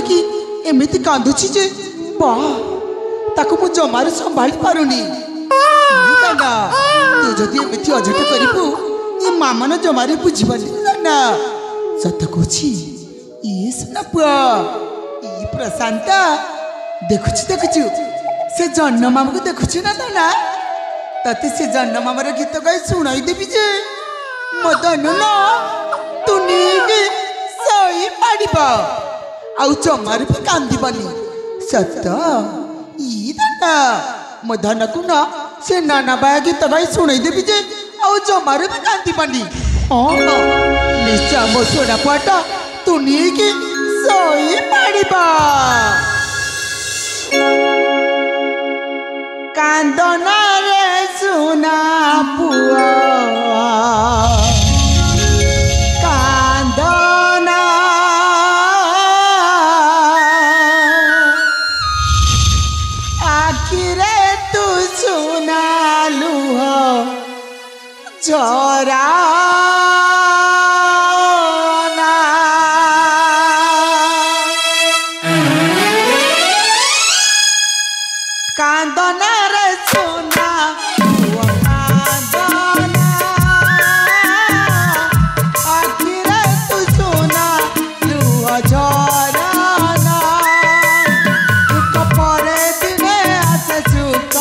देखिकी एमती कांदुची जे वाह ताको मु जमार संभाली पारुनी दादा तू जदि एमती अझट करिबु ए मामन जमारे बुझिबानी ना सत कोछि ये सुना पुआ ये प्रशांता देखुछु से जन्न मामा को देखुछु ना दादा तते से जन्न मामार गीत गाई सुनाई देबी जे मदन ना तू नीगे सही पाड़िबा आउ जमार भी कांदिबानी सत ई दादा मो धन को ना से नाना बाया गीत गाई सुनाई देबी जे आउ जमार भी कांदिबानी हां निश्चय मो सोना पाटा तू नीगे सही पाड़िबा कांदना रे सुना पुआ कांदना आखिरे तू सुना लुह झरा कांदना रे सुना कांदना आखिरे तू सुना लुह झरना दुख परे दिने आसे सुख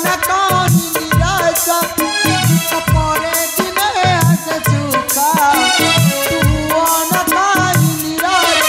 न कौन निराश दुख परे दिने आसे सुख न कौन निराश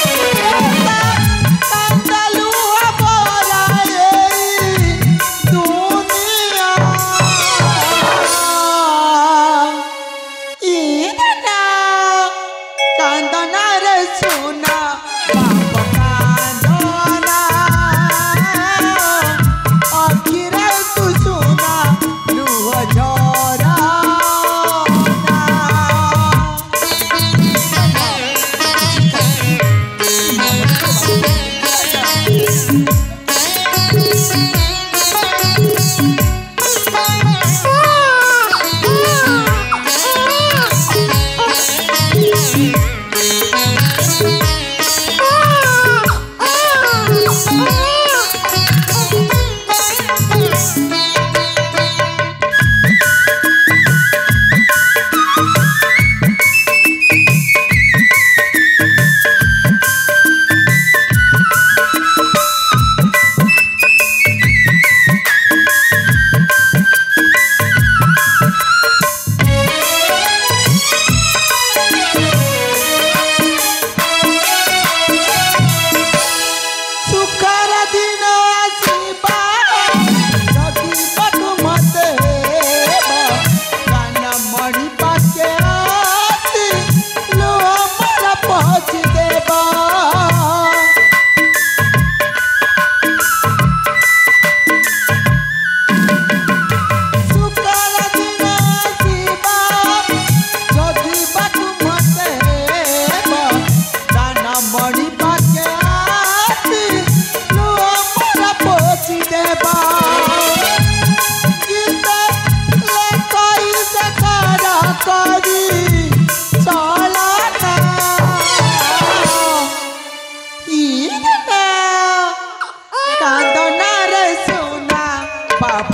कांदना रे सुना पाप